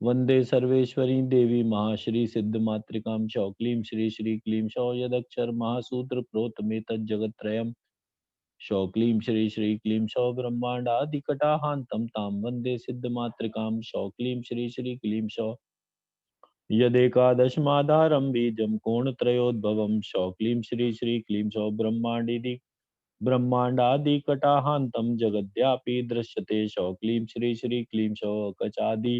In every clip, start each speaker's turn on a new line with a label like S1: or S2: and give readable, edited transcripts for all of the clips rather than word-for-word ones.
S1: वंदे सर्वेश्वरी देवी महाश्री सिद्ध मातृकां शौ क्लीं श्री श्री क्लीं शौ यदक्षर महासूत्र प्रोतमेतज्जगत्त्रयम् शौ क्लीं श्री श्री क्लीं शौ ब्रह्मांडादिकटाहान्तं तां वन्दे सिद्धमातृकां शौ क्लीं श्री श्री क्लीं शौ यदेकादशमाधारं बीजं कोणत्रयोद्भवं शौ क्लीं श्री श्री क्लीं शौ ब्रह्मांडादिकटाहान्तं जगद्व्यापी दृश्यते शौ क्लीं श्री श्री क्लीं शौ कचादि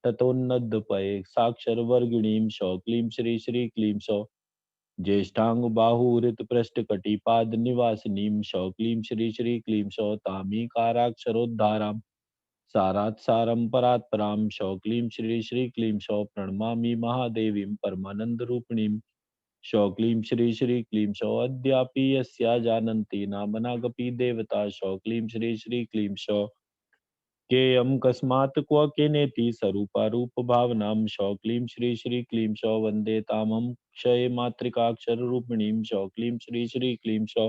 S1: ततोन्नतपये साक्षरवर्गिणीं शौ क्लीं श्री श्री क्लीं शौ ज्येष्ठांग बाहुरितपृष्ठकटिपाद निवासिनीं शौ क्लीं श्री श्री क्लीं शौ तामीकाराक्षरोद्धारां सारात् सारं परात् परां शौ क्लीं श्री श्री क्लीं शौ प्रणमामि महादेवीं परमानन्दरूपिणीं शौ क्लीं श्री श्री क्लीं शौ अद्यापि यस्या जानन्ति नामनागपि देवता शौ क्लीं श्री श्री क्लीं शौ केयं कस्मात् क्व केनेति स्वरूपारूपभावनां शौ क्लीं श्री श्री क्लीं शौ वन्दे तामहं क्षये मातृकाक्षररूपिणीं शौ क्लीं श्री श्री क्लीं शौ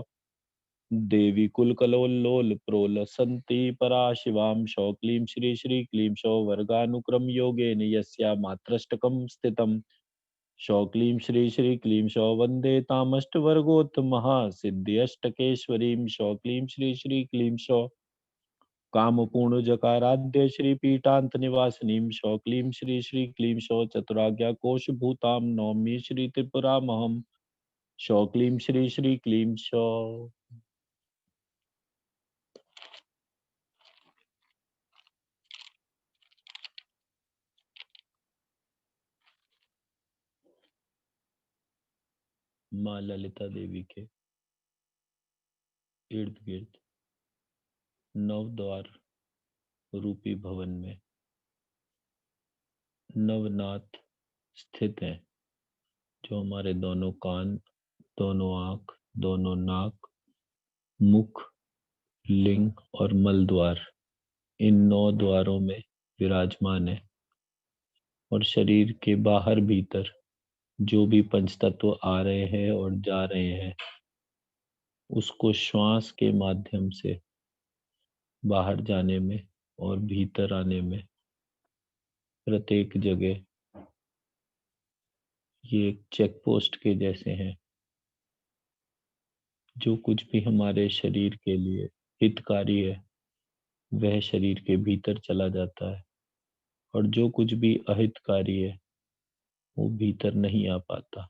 S1: देवी कुलकलोल्लोल प्रोलसन्ति पराशिवां शौ क्लीं श्री श्री क्लीं शौ वर्गानुक्रमयोगेन यस्या मात्रष्टकं स्थितं शौ क्लीं श्री श्री क्लीं शौ वन्दे तामष्टवर्गोत्तमः सिद्ध्यष्टकेश्वरीं शौ क्लीं श्री श्री क्लीं शौ कामपूर्ण जकाराध्य श्री पीठांत निवासिनीं शौ क्लीं श्री श्री क्लीं शौ चतुराज्ञा कोश भूतां नौमि श्री त्रिपुरामहं शौ क्लीं श्री श्री क्लीं शौ माँ ललिता देवी के इर्द गिर्द नव द्वार रूपी भवन में नवनाथ स्थित हैं, जो हमारे दोनों कान, दोनों आँख, दोनों नाक, मुख, लिंग और मल द्वार, इन 9 द्वारों में विराजमान है। और शरीर के बाहर भीतर जो भी पंच तत्व आ रहे हैं और जा रहे हैं, उसको श्वास के माध्यम से बाहर जाने में और भीतर आने में प्रत्येक जगह ये एक चेक पोस्ट के जैसे हैं। जो कुछ भी हमारे शरीर के लिए हितकारी है वह शरीर के भीतर चला जाता है, और जो कुछ भी अहितकारी है वो भीतर नहीं आ पाता,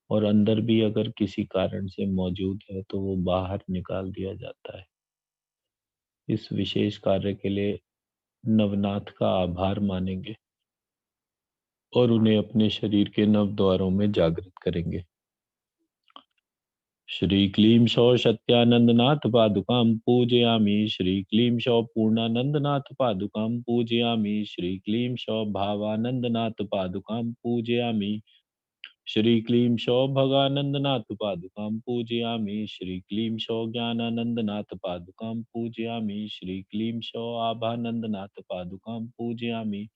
S1: और अंदर भी अगर किसी कारण से मौजूद है तो वो बाहर निकाल दिया जाता है। इस विशेष कार्य के लिए नवनाथ का आभार मानेंगे और उन्हें अपने शरीर के नव द्वारों में जागृत करेंगे। श्री क्लीं शौ सत्यानंदनाथ पादुकां पूजयामि। श्री क्लीं शौ पूर्णानंदनाथ पादुकां पूजयामि। श्री क्लीं शौ भावानंदनाथ पादुकां पूजयामि। श्री क्लीं शौ भगानंदनाथ पादुकां पूजयामि। श्री क्लीं शौ ज्ञानानंदनाथ पादुकां पूजयामि। श्री क्लीं शौ आभानंदनाथ पादुकां पूजयामि।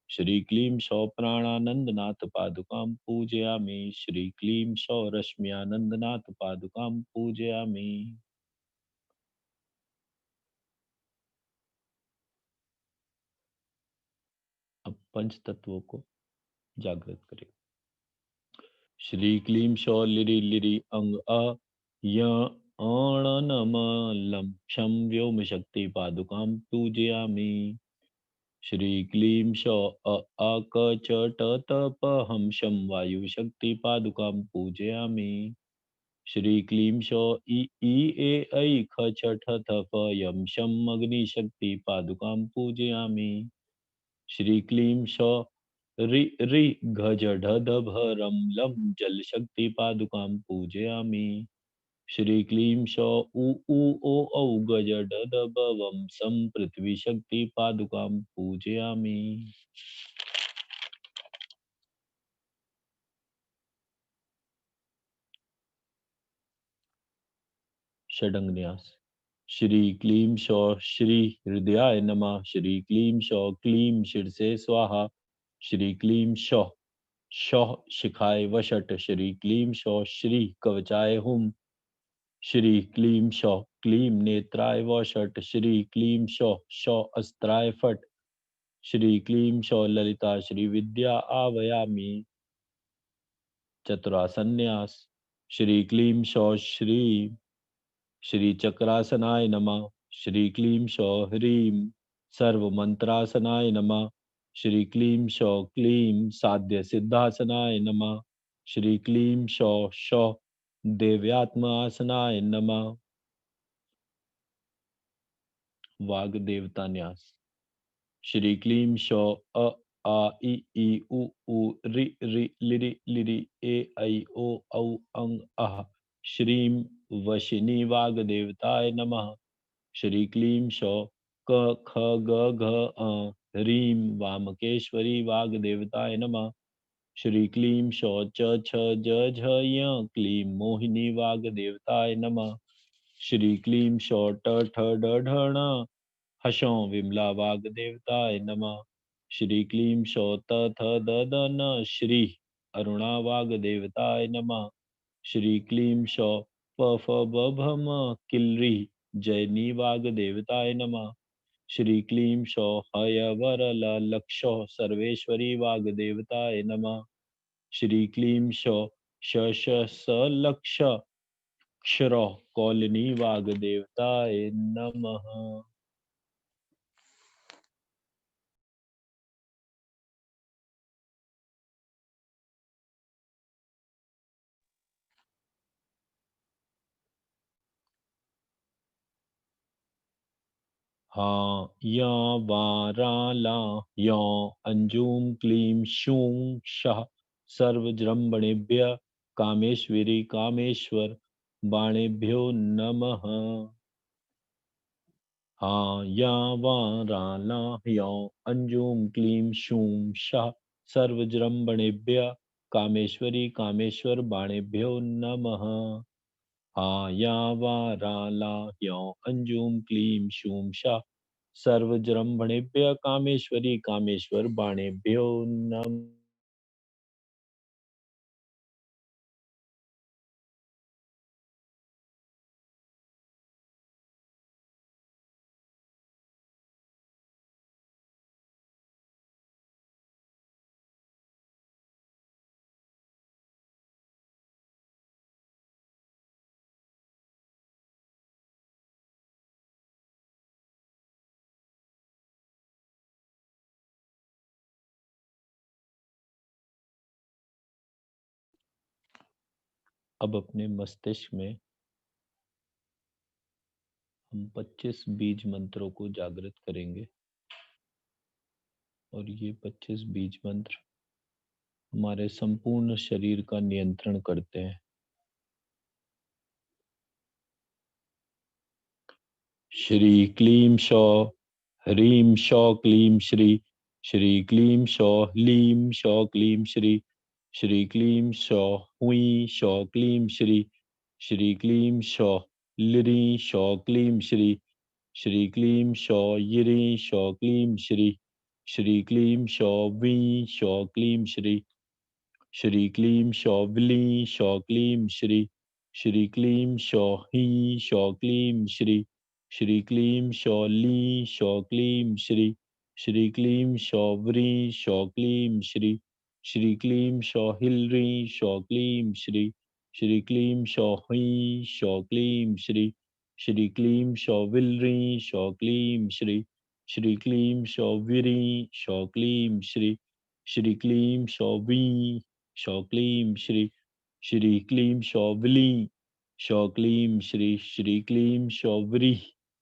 S1: श्री क्लीं शौ प्राणानंदनाथ पादुकां पूजयामि। श्री क्लीं शौ रश्म्यानंदनाथ पादुकां पूजयामि। अब पंच तत्वों को जागृत करें। श्री क्लीं शौ लिरि लिरि अंग अ य आणनम लं क्षं व्योम शक्ति पादुकां पूजयामि। श्री क्लीं शौ अ आ क च ट त प हम शं वायु शक्ति पादुकां पूजयामि। श्री क्लीं शौ इ ई ए ऐ ख छ ठ थ फ यम शम अग्निशक्ति पादुकां पूजयामि। श्री क्लीं शौ रि रि घ ज ढ ध भ रम लं जल शक्ति पादुकां पूजयामि। श्री क्लीं शौ उ ऊ ओ औ ग ज ड द ब वम सम पृथ्वी शक्ति पादुकां पूजयामि। षडंग श्री क्लीं शौ श्री हृदयाय नमः। श्री क्लीं शौ क्लीं शीर्षे स्वाहा। श्री क्लीं शौ शौ शिखाय वषट। श्री क्लीं शौ श्री कवचाय हुम। श्री क्लीं शौ क्लीं नेत्राय वषट। श्री क्लीं शौ शौ अस्त्राय फट। श्री क्लीं शौ ललिता श्री विद्या आवायामि। चतुरासन्यास। श्री क्लीं शौ श्री चक्रासनाय नमः। श्री क्लीं शौ ह्रीं सर्वमंत्रासनाय नमः। श्री क्लीं शौ क्लीं साध्य सिद्धासनाय नमः। श्री क्लीं शौ शौ देव्यात्म आसनाय नमः। वाग देवता न्यास। श्री क्लीं शौ अ आ इ ई उ ऊ रि रि लिरि लिरि ए ऐ ओ औ अं अः। श्रीं वशिनी वाग देवताय नमः। श्री क्लीं शौ क ख ग घ ह्रीं वामकेश्वरी वाग देवताय नमः। श्री क्लीं शौ च छ ज झ य क्लीं मोहिनी वाग देवताय नमः। श्री क्लीं शौ ट ठ ड ढ ण हसौं विमला वाग देवताय नमः। श्री क्लीं शौ त थ द द न श्री अरुणा वाग देवताय नमः। श्री क्लीं शौ प फ ब भ म किल्री जयनी वाग देवताय नमः। श्री क्लीं शौ हय वर ल लक्षौ सर्वेश्वरी वाग देवताय नमः। श्री क्लीं शौ श श स लक्ष क्षरौ कौलिनी वाग देवताय नमः। हाँ या वा रा ला यों अंजूम क्लीं शूं शः सर्वजृंभणेभ्यः कामेश्वरी कामेश्वर बाणेभ्यो नमः। हाँ या वा रा ला यों अंजूम क्लीं शूं शः सर्वजृंभणेभ्यः कामेश्वरी कामेश्वर बाणेभ्यो नमः। हाँ या वा रा ला ह्यों अंजूम क्लीं शूं शः सर्वजृंभणेभ्यः कामेश्वरी कामेश्वर बाणेभ्यो नमः। अब अपने मस्तिष्क में हम 25 बीज मंत्रों को जागृत करेंगे और ये 25 बीज मंत्र हमारे संपूर्ण शरीर का नियंत्रण करते हैं। श्री क्लीं शौ ह्रीं शौ क्लीं श्री। श्री क्लीं शौ ह्लीं शौ क्लीं श्री। श्री क्लीं शौ हुई शौ क्लीं श्री। श्री क्लीं शौ लिरि शौ क्लीं श्री। श्री क्लीं शौ यिरि शौ क्लीं श्री। श्री क्लीं शौ वी शौ क्लीं श्री। श्री क्लीं शौ विली शौ क्लीं श्री। श्री क्लीं शौ हीं शौ क्लीं श्री। श्री क्लीं शौ ली शौ क्लीं श्री। श्री क्लीं शौ व्री शौ क्लीं श्री। श्री क्लीं शौ हिल्री शौ क्लीं श्री। श्री क्लीं शौ हुई शौ क्लीं श्री। श्री क्लीं शौ विलरी शौ क्लीं श्री। श्री क्लीं शौ विरी शौ क्लीं श्री। श्री क्लीं शौ वी शौ क्लीं श्री। श्री क्लीं शौ विली शौ क्लीं श्री। श्री क्लीं शौ व्रीः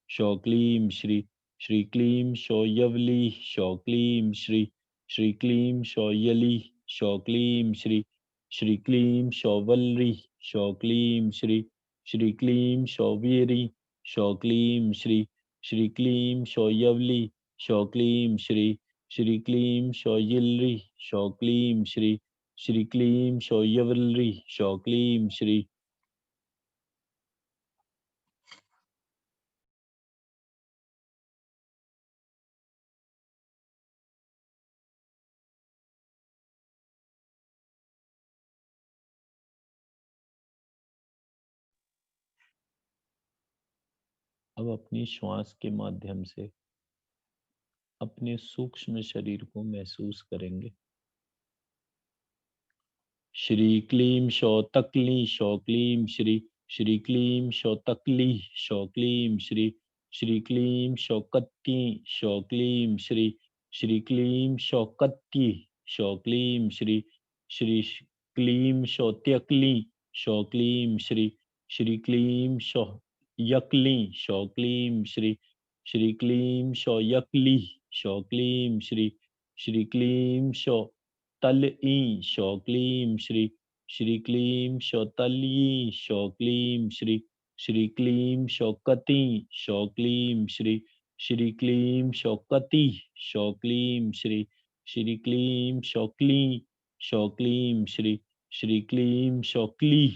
S1: शौ क्लीं श्री। श्री क्लीं शौ यवली शौ क्लीं श्री। श्री क्लीं शौ यली शौ क्लीं श्री। श्री क्लीं शौ वल्री शौ क्लीं श्री। श्री क्लीं शौ वीरी शौ क्लीं श्री। श्री क्लीं शौ यवली शौ क्लीं श्री। श्री क्लीं शौ यिल्री शौ क्लीं श्री। श्री क्लीं शौ यवलरी शौ क्लीं श्री। अब अपनी श्वास के माध्यम से अपने सूक्ष्म शरीर को महसूस करेंगे। श्री क्लीं शौतक्लीं शौक्लीं श्री, श्री क्लीं शौतक्लीं शौक्लीं श्री, श्री क्लीं शौकत्ती शौक्लीं श्री, श्री क्लीं शौकत्ती शौक्लीं श्री, श्री क्लीं शौत्यक्लीं शौक्लीं श्री, श्री क्लीं शौयक्लीं शौक्लीं श्री, श्री क्लीं शौयक्लीं शौक्लीं श्री, श्री क्लीं शौ तल ई शौ क्लीं श्री, श्री क्लीं शौतल्यी शौ क्लीं श्री, श्री क्लीं शौकती शौ क्लीं श्री, श्री क्लीं शौकती शौ क्लीं श्री, श्री क्लीं शौक्ली शौ क्लीं श्री, श्री क्लीं शौक्ली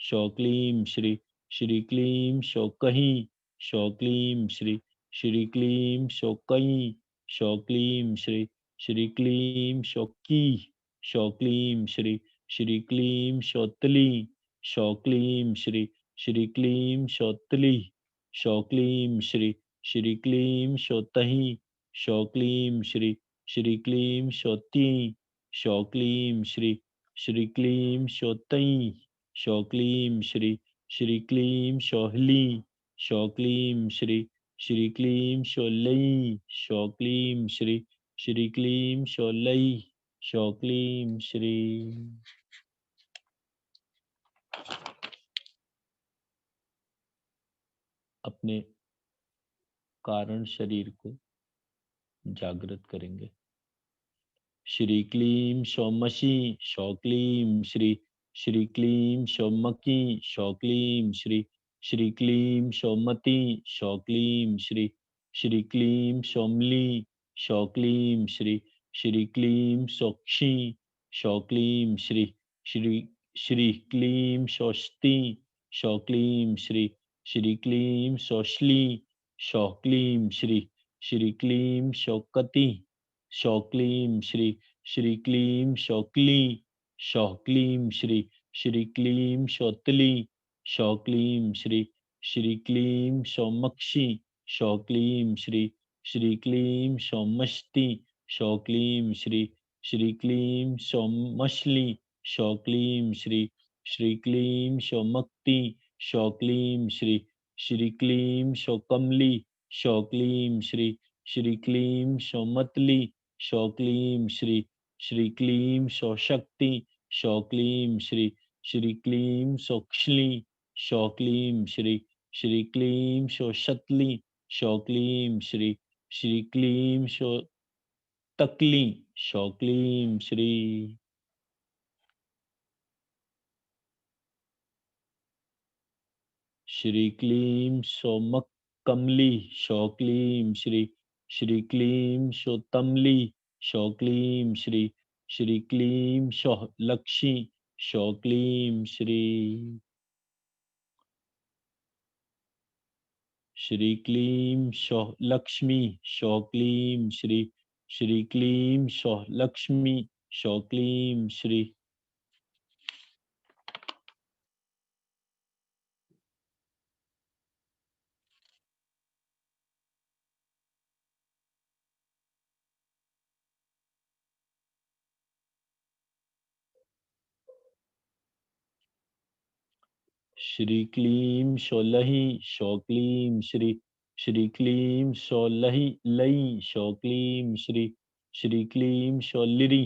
S1: शौ क्लीं श्री, श्री क्लीं शौकही शौ क्लीं श्री, श्री क्लीं शौकई शौ क्लीं श्री, श्री क्लीं शौकी शौ क्लीं श्री, श्री क्लीं शौतली शौ क्लीं श्री, श्री क्लीं शौतली शौ क्लीं श्री, श्री क्लीं शौतही शौ क्लीं श्री, श्री क्लीं शौती शौ क्लीं श्री, श्री क्लीं शौतई शौ क्लीं श्री, श्री क्लीं शौहली शौ क्लीं श्री, श्री क्लीं शौलई शौ क्लीं श्री, श्री क्लीं शौलई शौ क्लीं श्री। अपने कारण शरीर को जागृत करेंगे। श्री क्लीं शौमशी शौ क्लीं श्री, श्री क्लीं शौमकी शौ क्लीं श्री, श्री क्लीं शौमती शौ क्लीं श्री, श्री क्लीं शौमली शौ क्लीं श्री, श्री क्लीं शौक्षी शौ क्लीं श्री, श्री श्री क्लीं शौष्टी शौ क्लीं श्री, श्री क्लीं शौश्ली शौ क्लीं श्री, श्री क्लीं शौकती शौ क्लीं श्री, श्री क्लीं शौक्ली शौ क्लीं श्री, श्री क्लीं शौतली शौ क्लीं श्री, श्री क्लीं शौमक्षी शौ क्लीं श्री, श्री क्लीं शौमष्टि शौ क्लीं श्री, श्री क्लीं शौमश्ली शौ क्लीं श्री, श्री क्लीं शौमक्ति शौ क्लीं श्री, श्री क्लीं शौकमली शौ क्लीं श्री, श्री क्लीं शौमतली शौ क्लीं श्री, श्री क्लीं शौशक्ति शौ क्लीं श्री, श्री क्लीं शौक्ष्ली शौ क्लीं श्री, श्री क्लीं शौशतली शौ क्लीं श्री, श्री क्लीं शौतक्ली शौ क्लीं श्री। श्री क्लीं सौमकमली शौ क्लीं श्री, श्री क्लीं शौतमली शौ क्लीं श्री, श्री क्लीं सौलक्षी शौ क्लीं श्री, श्री क्लीं सौलक्ष्मी शौ क्लीं श्री, श्री क्लीं सौलक्ष्मी शौ क्लीं श्री। श्री क्लीं शौलही शौ क्लीं श्री, श्री क्लीं शौलही लई शौ क्लीं श्री, श्री क्लीं शौलिरी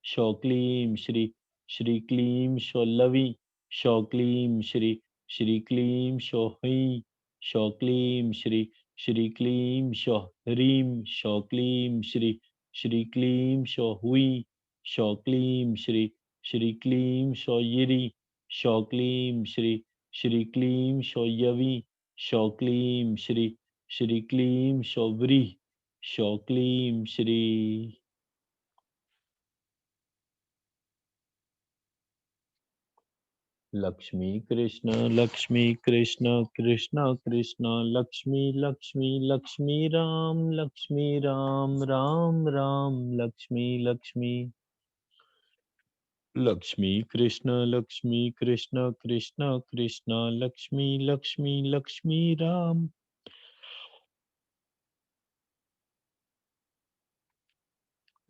S1: शौ क्लीं श्री, श्री क्लीं शौलवी शौ क्लीं श्री, श्री क्लीं शौही शौ क्लीं श्री, श्री क्लीं शौह्रीं शौ क्लीं श्री, श्री क्लीं शौहुई शौ क्लीं श्री, श्री क्लीं शौयिरी शौ क्लीं श्री, श्री क्लीं शौयवी शौ क्लीं श्री, श्री क्लीं शौव्री शौ क्लीं श्री। लक्ष्मी कृष्ण कृष्ण कृष्ण लक्ष्मी लक्ष्मी लक्ष्मी राम राम राम लक्ष्मी लक्ष्मी। लक्ष्मी कृष्ण कृष्ण कृष्ण लक्ष्मी राम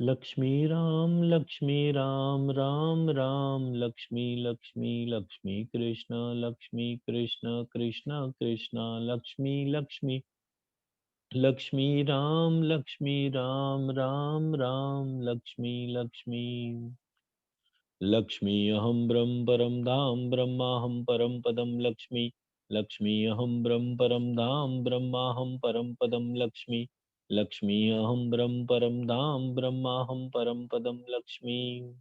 S1: लक्ष्मी राम राम राम, लक्ष्मी लक्ष्मी लक्ष्मी कृष्ण, लक्ष्मी कृष्ण कृष्ण कृष्ण, लक्ष्मी लक्ष्मी लक्ष्मी राम राम राम, लक्ष्मी लक्ष्मी लक्ष्मी अहं ब्रह्म परं धाम ब्रह्माहं परं पदं लक्ष्मी, लक्ष्मी अहं ब्रह्म परं धाम ब्रह्माहं परं पदं लक्ष्मी, लक्ष्मी अहं ब्रह्म परं धाम ब्रह्माहं परं पदं लक्ष्मी।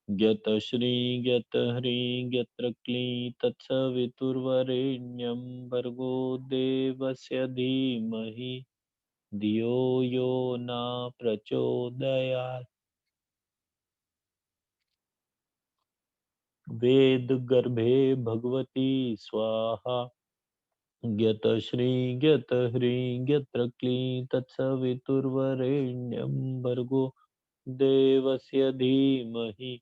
S1: ज्ञत श्री ज्ञत हरि ज्ञत्र क्ली तत्सवितुर्वरेण्यं भर्गो देवस्य धीमहि धियो यो न प्रचोदयात्। वेद गर्भे भगवती स्वाहा, ज्ञतश्री ज्ञतह्री क्लीं तत्सवितुर्वरेण्यं भर्गो देवस्य धीमहि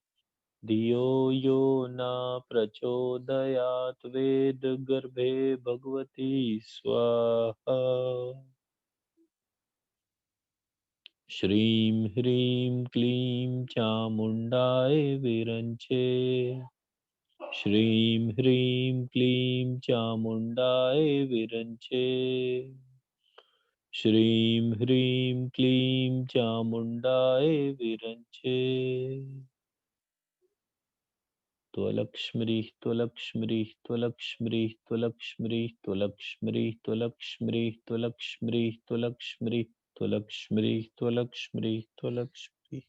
S1: धियो यो न प्रचोदयात्। वेद गर्भे भगवती स्वाहा। श्रीं ह्रीं क्लीं चामुण्डाय विरञ्चे, श्रीं ह्रीं क्लीं चामुण्डाय विरञ्चे, श्रीं ह्रीं क्लीं चामुण्डाय विरञ्चे। त्वलक्ष्म्रिः त्वलक्ष्म्रिः त्वलक्ष्म्रिः त्वलक्ष्म्रिः त्वलक्ष्म्रिः त्वलक्ष्म्रिः त्वलक्ष्म्रिः त्वलक्ष्म्रिः त्वलक्ष्म्रिः त्वलक्ष्म्रिः त्वलक्ष्म्रिः।